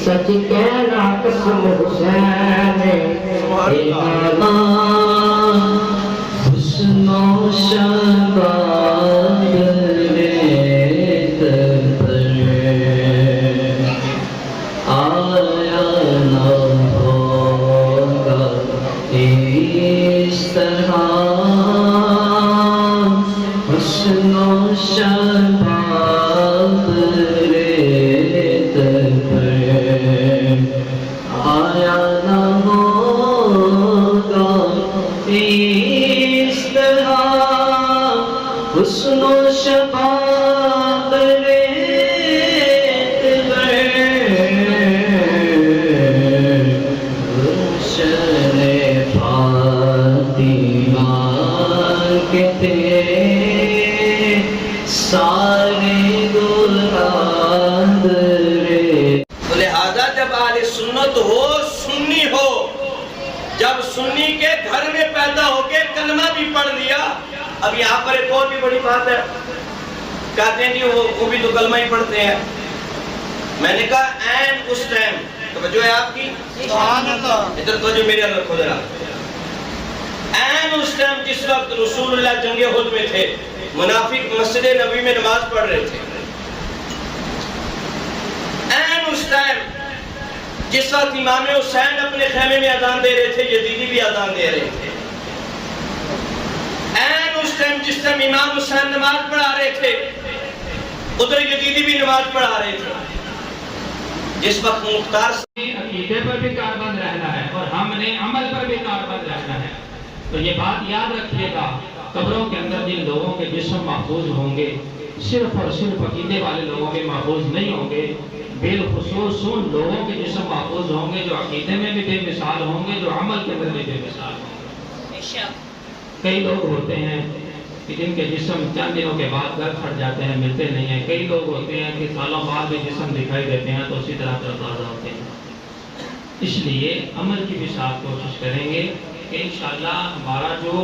سچ کہنا قسم حسین حسن و شباب ریت پر آیا نہ ہوگا اس طرح حسن و شباب ریت پر آیا نہ ہوگا اس طرح حسن و شباب ریت پر روشن فاطمہ کے تھے سارے گلاب ریت. لہذا جب اہل سنت ہو سنی ہو، جب سنی کے گھر میں پیدا ہو کے کلمہ بھی پڑھ لیا. اب یہاں پر ایک اور بھی بڑی بات ہے، کہتے ہیں کہ وہ بھی تو کلمہ ہی پڑھتے ہیں. میں نے کہا این اس ٹائم توجہ ہے آپ کی، ادھر توجہ میرے اندر رکھو ذرا. این اس ٹائم جس وقت رسول اللہ جنگ احد میں تھے، منافق مسجد نبوی میں نماز پڑھ رہے تھے. این اس ٹائم جس وقت امام حسین اپنے خیمے میں اذان دے رہے تھے، یزیدی بھی اذان دے رہے تھے. این اس ٹائم جس ٹائم امام حسین نماز پڑھا رہے تھے، ادھر یزیدی بھی نماز پڑھا رہے تھے. جس وقت مختار عقیدے پر بھی کاربند رہنا ہے اور ہم نے عمل پر بھی کاربند رہنا ہے. تو یہ بات یاد رکھیے گا، قبروں کے اندر جن لوگوں کے جسم محفوظ ہوں گے صرف اور صرف عقیدے والے لوگوں کے محفوظ نہیں ہوں گے، بالخصوص ان لوگوں کے جسم محفوظ ہوں گے جو عقیدے میں بھی بے مثال ہوں گے، جو عمل کے اندر بھی بے مثال ہوں گے. کئی لوگ ہوتے ہیں کہ جن کے جسم چند دنوں کے بعد گھر پھٹ جاتے ہیں، ملتے نہیں ہیں. کئی لوگ ہوتے ہیں کہ سالوں بعد بھی جسم دکھائی دیتے ہیں تو اسی طرح تازہ ہوتے ہیں. اس لیے عمل کی بھی ساتھ کوشش کریں گے کہ انشاءاللہ ہمارا جو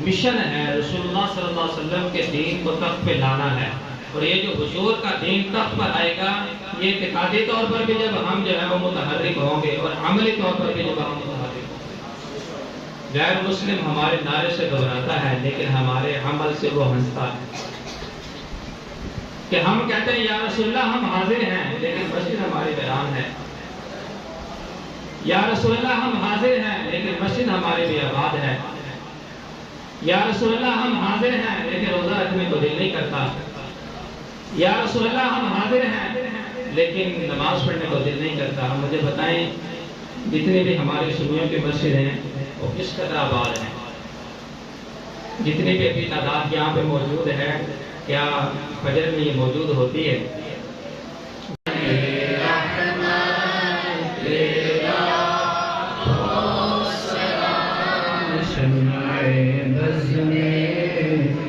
مشن ہے رسول اللہ صلی اللہ علیہ وسلم کے دین کو تخت پہ لانا ہے. اور یہ جو حضور کا دین تخت پر آئے گا، یہ اعتقادی طور پر بھی جب ہم جو ہے وہ متحرک ہوں گے اور عملی طور پر بھی جب ہم متحرک ہوں گے. غیر مسلم ہمارے نعرے سے گھبراتا ہے لیکن ہمارے عمل سے وہ ہنستا ہے. کہ ہم کہتے ہیں یا رسول اللہ ہم حاضر ہیں لیکن مسجد ہماری ویران ہے. یا رسول اللہ ہم حاضر ہیں لیکن مسجد ہمارے بھی آباد ہے. یا رسول اللہ ہم حاضر ہیں لیکن روزہ رکھنے کو دل نہیں کرتا. یا رسول اللہ ہم حاضر ہیں لیکن نماز پڑھنے کو دل نہیں کرتا. مجھے بتائیں جتنے بھی ہمارے سنیوں کی مسجد ہیں وہ کس قدر آباد ہیں؟ جتنی بھی ابھی تعداد یہاں پہ موجود ہے، کیا فجر میں یہ موجود ہوتی ہے؟ شمع بز میں